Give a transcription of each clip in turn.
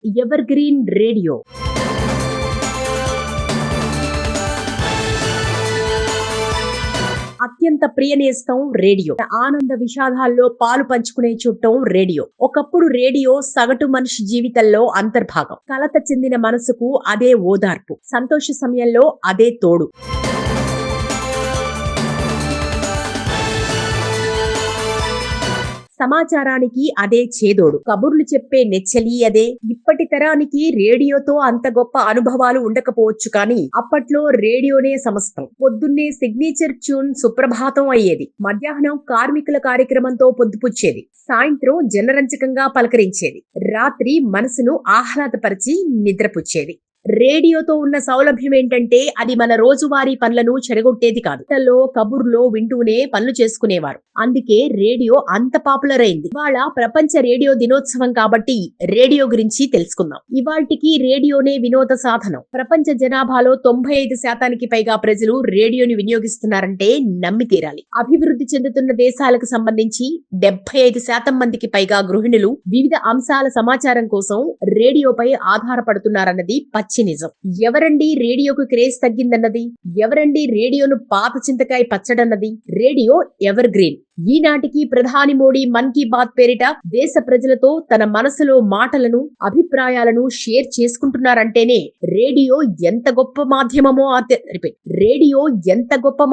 Ever green radio అత్యంత Priyanestham radio. ఆనంద విషాదాల్లో పాలు పంచుకునే చుట్టం రేడియో. ఒకప్పుడు రేడియో సగటు మనిషి జీవితంలో అంతర్భాగం. కలత చెందిన మనసుకు అదే ఓదార్పు, సంతోష సమయంలో అదే తోడు. సమాచారానికి అదే చేదోడు, కబుర్లు చెప్పే నెచ్చలి అదే. ఇప్పటి తరానికి రేడియోతో అంత గొప్ప అనుభవాలు ఉండకపోవచ్చు, కానీ అప్పట్లో రేడియోనే సమస్తం. పొద్దున్నే సిగ్నేచర్ ట్యూన్ సుప్రభాతం అయ్యేది, మధ్యాహ్నం కార్మికుల కార్యక్రమంతో పొద్దుపుచ్చేది, సాయంత్రం జనరంజకంగా పలకరించేది, రాత్రి మనసును ఆహ్లాదపరిచి నిద్రపుచ్చేది. రేడియోతో ఉన్న సౌలభ్యం ఏంటంటే అది మన రోజువారీ పనులను చెడగొట్టేది కాదు. కబుర్లో వింటూనే పనులు చేసుకునేవారు. అందుకే రేడియో అంత పాపులర్ అయింది. ఇవాళ ప్రపంచ రేడియో దినోత్సవం కాబట్టి రేడియో గురించి తెలుసుకుందాం. ఇవాల్టికి రేడియోనే వినోద సాధనం. ప్రపంచ జనాభాలో 95% పైగా ప్రజలు రేడియోని వినియోగిస్తున్నారంటే నమ్మి తీరాలి. అభివృద్ధి చెందుతున్న దేశాలకు సంబంధించి 75% మందికి పైగా గృహిణులు వివిధ అంశాల సమాచారం కోసం రేడియోపై ఆధారపడుతున్నారన్నది పచ్చి నిజం. ఎవరండి రేడియోకు క్రేజ్ తగ్గిందన్నది? ఎవరండి రేడియోను పాత చింతకాయ పచ్చడన్నది? Radio ever green. ఈనాటికి ప్రధాని మోడీ మన్ కీ బాత్ పేరిట దేశ ప్రజలతో తన మనసులో మాటలను, అభిప్రాయాలను షేర్ చేసుకుంటున్నారంటేనే రేడియో ఎంత గొప్ప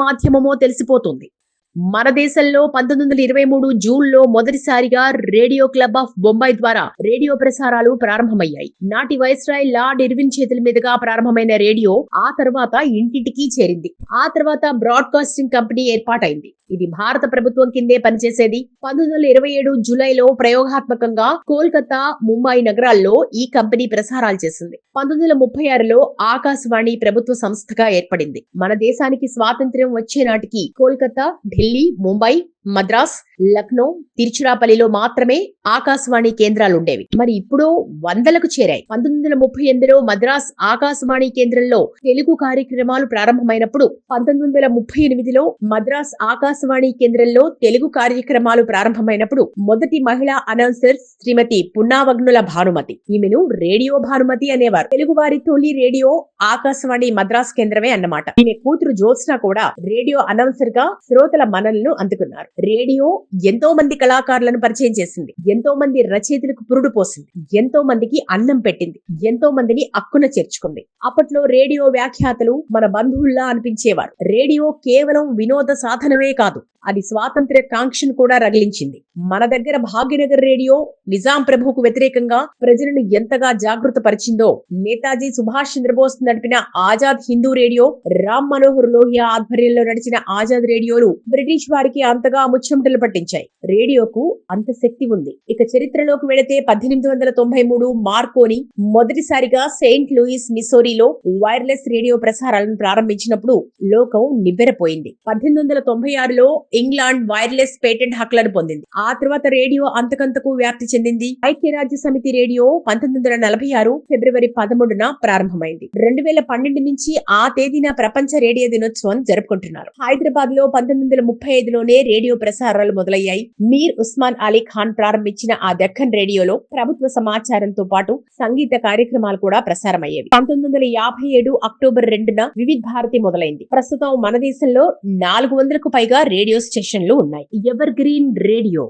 మాధ్యమమో తెలిసిపోతుంది. మన దేశంలో 1923 జూన్లో మొదటిసారిగా రేడియో క్లబ్ ఆఫ్ బొంబాయి ద్వారా రేడియో ప్రసారాలు ప్రారంభమయ్యాయి. నాటి వైస్రాయ్ లార్డ్ ఇర్విన్ చేతుల మీదుగా ప్రారంభమైన రేడియో ఆ తర్వాత ఇంటింటికి చేరింది. ఆ తర్వాత బ్రాడ్కాస్టింగ్ కంపెనీ ఏర్పాటైంది. ఇది భారత ప్రభుత్వం కిందే పనిచేసేది. 1927 జూలైలో ప్రయోగాత్మకంగా కోల్కతా, ముంబై నగరాల్లో ఈ కంపెనీ ప్రసారాలు చేసింది. 1936లో ఆకాశవాణి ప్రభుత్వ సంస్థగా ఏర్పడింది. మన దేశానికి స్వాతంత్ర్యం వచ్చే నాటికి కోల్కతా, ఢిల్లీ, ముంబై, మద్రాస్, లక్నో, తిరుచిరాపల్లిలో మాత్రమే ఆకాశవాణి కేంద్రాలుండేవి. మరి ఇప్పుడు వందలకు చేరాయి. 1938లో మద్రాస్ ఆకాశవాణి కేంద్రంలో తెలుగు కార్యక్రమాలు ప్రారంభమైనప్పుడు 1938లో మద్రాస్ ఆకాశవాణి కేంద్రంలో తెలుగు కార్యక్రమాలు ప్రారంభమైనప్పుడు మొదటి మహిళా అనౌన్సర్ శ్రీమతి పున్నావగ్నుల భానుమతి. ఈమెను రేడియో భానుమతి అనేవారు. తెలుగువారి తొలి రేడియో ఆకాశవాణి మద్రాస్ కేంద్రమే అన్నమాట. ఈమె కూతురు జ్యోత్స్న కూడా రేడియో అనౌన్సర్ గా శ్రోతల మన్ననలు అందుకున్నారు. రేడియో ఎంతో మంది కళాకారులను పరిచయం చేసింది, ఎంతో మంది రచయితలకు పురుడు పోసింది, ఎంతో మందికి అన్నం పెట్టింది, ఎంతో మందిని అక్కున చేర్చుకుంది. అప్పట్లో రేడియో వ్యాఖ్యాతలు మన బంధువుల్లా అనిపించేవారు. రేడియో కేవలం వినోద సాధనమే కాదు, అది స్వాతంత్ర్య కాంక్షను కూడా రగిలించింది. మన దగ్గర భాగ్యనగర్ రేడియో నిజాం ప్రభువుకు వ్యతిరేకంగా ప్రజలను ఎంతగా జాగృత పరిచిందో, నేతాజీ సుభాష్ చంద్రబోస్ నడిపిన ఆజాద్ హిందూ రేడియో, రామ్ మనోహర్ లోహియా ఆధ్వర్యంలో నడిచిన ఆజాద్ రేడియోలు బ్రిటిష్ వారికి అంతగా ముచ్చెమటలు పట్టించాయి. రేడియోకు అంత శక్తి ఉంది. ఇక చరిత్రలోకి వెళితే 1893 మార్కోని మొదటిసారిగా సెయింట్ లూయిస్, మిస్సోరీలో వైర్లెస్ రేడియో ప్రసారాలను ప్రారంభించినప్పుడు లోకం నివ్వెరపోయింది. 1896లో ఇంగ్లాండ్ వైర్లెస్ పేటెంట్ హక్కులను పొందింది. ఆ తర్వాత రేడియో అంతకంతకు వ్యాప్తి చెందింది. ఐక్యరాజ్య సమితి రేడియో 1946 ఫిబ్రవరి 13న ప్రారంభమైంది. 2012 నుంచి ఆ తేదీన ప్రపంచ రేడియో దినోత్సవం జరుపుకుంటున్నారు. హైదరాబాద్ లో 1935లోనే రేడియో ప్రసారాలు మొదలయ్యాయి. మీర్ ఉస్మాన్ అలీ ఖాన్ ప్రారంభించిన ఆ దక్కన్ రేడియోలో ప్రభుత్వ సమాచారంతో పాటు సంగీత కార్యక్రమాలు కూడా ప్రసారమయ్యేవి. 1957 అక్టోబర్ 2న వివిధ భారతి మొదలైంది. ప్రస్తుతం మన దేశంలో 400కు పైగా రేడియో స్టేషన్లు ఉన్నాయి. Ever green radio.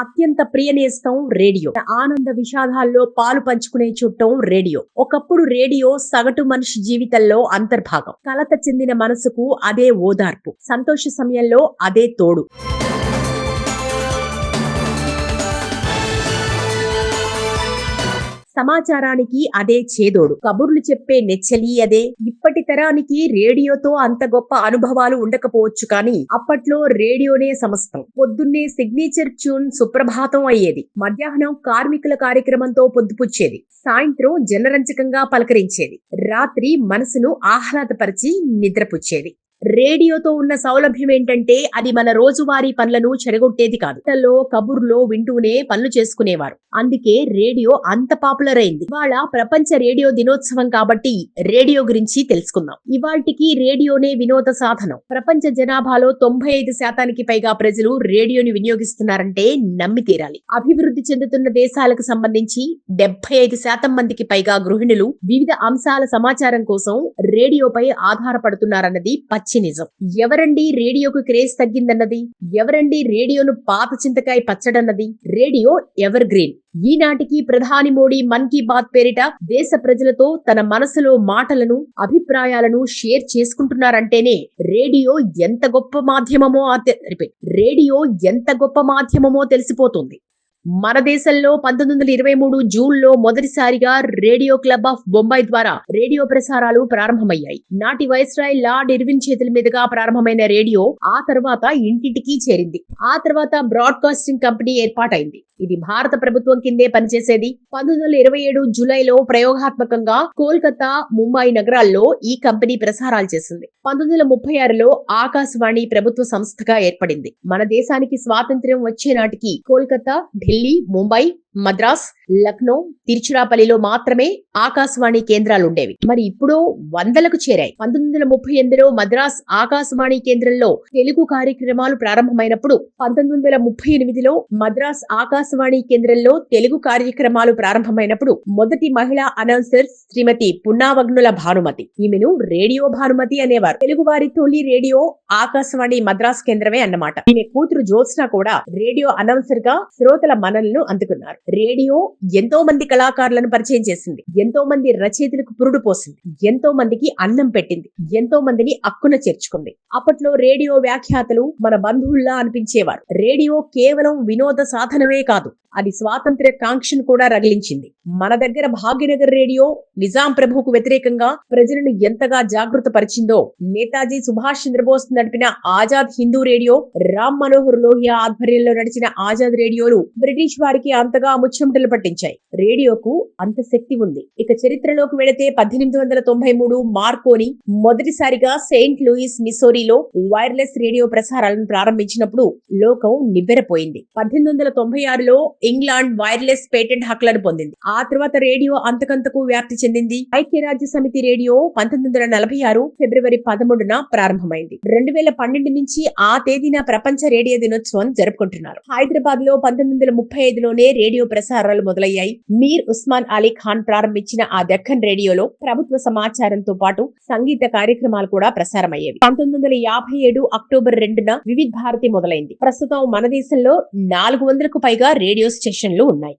అత్యంత ప్రియనేస్తం రేడియో. ఆనంద విషాదాల్లో పాలు పంచుకునే చుట్టం రేడియో. ఒకప్పుడు రేడియో సగటు మనిషి జీవితంలో అంతర్భాగం. కలత చెందిన మనసుకు అదే ఓదార్పు, సంతోష సమయంలో అదే తోడు. సమాచారానికి అదే చేదోడు, కబుర్లు చెప్పే నెచ్చలి అదే. ఇప్పటి తరానికి రేడియోతో అంత గొప్ప అనుభవాలు ఉండకపోవచ్చు, కానీ అప్పట్లో రేడియోనే సమస్తం. పొద్దున్నే సిగ్నేచర్ ట్యూన్ సుప్రభాతం అయ్యేది, మధ్యాహ్నం కార్మికుల కార్యక్రమంతో పొద్దుపుచ్చేది, సాయంత్రం జనరంజకంగా పలకరించేది, రాత్రి మనసును ఆహ్లాదపరిచి నిద్రపుచ్చేది. రేడియోతో ఉన్న సౌలభ్యం ఏంటంటే అది మన రోజువారీ పనులను చెడగొట్టేది కాదు. కబుర్లో వింటూనే పనులు చేసుకునేవారు. అందుకే రేడియో అంత పాపులర్ అయింది. ఇవాళ ప్రపంచ రేడియో దినోత్సవం కాబట్టి రేడియో గురించి తెలుసుకుందాం. ఇవాల్టికి రేడియోనే వినోద సాధనం. ప్రపంచ జనాభాలో 95% పైగా ప్రజలు రేడియోని వినియోగిస్తున్నారంటే నమ్మి తీరాలి. అభివృద్ధి చెందుతున్న దేశాలకు సంబంధించి 75% మందికి పైగా గృహిణులు వివిధ అంశాల సమాచారం కోసం రేడియోపై ఆధారపడుతున్నారన్నది పచ్చి నిజం. ఎవరండి రేడియోకు క్రేజ్ తగ్గిందన్నది? ఎవరండి రేడియోను పాత చింతకాయ పచ్చడన్నది? Radio ever green. ఈనాటికి ప్రధాని మోడీ మన్ కీ బాత్ పేరిట దేశ ప్రజలతో తన మనసులో మాటలను, అభిప్రాయాలను షేర్ చేసుకుంటున్నారంటేనే రేడియో ఎంత గొప్ప మాధ్యమమో తెలిసిపోతుంది. మన దేశంలో 1923 జూన్లో మొదటిసారిగా రేడియో క్లబ్ ఆఫ్ బొంబాయి ద్వారా రేడియో ప్రసారాలు ప్రారంభమయ్యాయి. నాటి వైస్రాయ్ లార్డ్ ఇర్విన్ చేతుల మీదుగా ప్రారంభమైన రేడియో ఆ తర్వాత ఇంటింటికి చేరింది. ఆ తర్వాత బ్రాడ్కాస్టింగ్ కంపెనీ ఏర్పాటైంది. ఇది భారత ప్రభుత్వం కిందే పనిచేసేది. 1927 జూలైలో ప్రయోగాత్మకంగా కోల్కతా, ముంబై నగరాల్లో ఈ కంపెనీ ప్రసారాలు చేసింది. 1936లో ఆకాశవాణి ప్రభుత్వ సంస్థగా ఏర్పడింది. మన దేశానికి స్వాతంత్ర్యం వచ్చే నాటికి కోల్కతా, ఢిల్లీ, ముంబై, మద్రాస్, లక్నో, తిరుచిరాపల్లిలో మాత్రమే ఆకాశవాణి కేంద్రాలుండేవి. మరి ఇప్పుడు వందలకు చేరాయి. 1938లో మద్రాస్ ఆకాశవాణి కేంద్రంలో తెలుగు కార్యక్రమాలు ప్రారంభమైనప్పుడు 1938లో మద్రాస్ ఆకాశవాణి కేంద్రంలో తెలుగు కార్యక్రమాలు ప్రారంభమైనప్పుడు మొదటి మహిళా అనౌన్సర్ శ్రీమతి పున్నావగ్నుల భానుమతి. ఈమెను రేడియో భానుమతి అనేవారు. తెలుగువారి తొలి రేడియో ఆకాశవాణి మద్రాస్ కేంద్రమే అన్నమాట. ఈమె కూతురు జ్యోత్స్న కూడా రేడియో అనౌన్సర్ గా శ్రోతల మన్ననలను అందుకున్నారు. రేడియో ఎంతో మంది కళాకారులను పరిచయం చేసింది. ఎంతో మంది రచయితలకు పురుడు పోసింది. ఎంతో మందికి అన్నం పెట్టింది. ఎంతో మందిని అక్కున చేర్చుకుంది. అప్పట్లో రేడియో వ్యాఖ్యాతలు మన బంధువుల్లా అనిపించేవారు. రేడియో కేవలం వినోద సాధనమే కాదు, అది స్వాతంత్ర్య కాంక్షను కూడా రగిలించింది. మన దగ్గర భాగ్యనగర్ రేడియో నిజాం ప్రభువుకు వ్యతిరేకంగా ప్రజలను ఎంతగా జాగృత పరిచిందో, నేతాజీ సుభాష్ చంద్రబోస్ నడిపిన ఆజాద్ హిందూ రేడియో, రామ్ మనోహర్ లోహియా ఆధ్వర్యంలో నడిచిన ఆజాద్ రేడియోలు బ్రిటిష్ వారికి అంతగా ముచ్చెమటలు పట్టించాయి. రేడియోకు అంత శక్తి ఉంది. ఇక చరిత్రలోకి వెళితే 1893 మార్కోని మొదటిసారిగా సెయింట్ లూయిస్, మిస్సోరీలో వైర్లెస్ రేడియో ప్రసారాలను ప్రారంభించినప్పుడు లోకం నివ్వెరపోయింది. 1896లో ఇంగ్లాండ్ వైర్లెస్ పేటెంట్ హక్కులను పొందింది. ఆ తర్వాత రేడియో అంతకంతకు వ్యాప్తి చెందింది. ఐక్యరాజ్య సమితి రేడియో 1946 ఫిబ్రవరి 13న ప్రారంభమైంది. 2012 నుంచి ఆ తేదీన ప్రపంచ రేడియో దినోత్సవం జరుపుకుంటున్నారు. హైదరాబాద్ లో 1935లోనే రేడియో ప్రసారాలు మొదలయ్యాయి. మీర్ ఉస్మాన్ అలీ ఖాన్ ప్రారంభించిన ఆ దక్కన్ రేడియోలో ప్రభుత్వ సమాచారంతో పాటు సంగీత కార్యక్రమాలు కూడా ప్రసారమయ్యేవి. 1957 అక్టోబర్ 2న వివిధ భారతి మొదలైంది. ప్రస్తుతం మన దేశంలో 400కు పైగా రేడియో స్టేషన్లు ఉన్నాయి.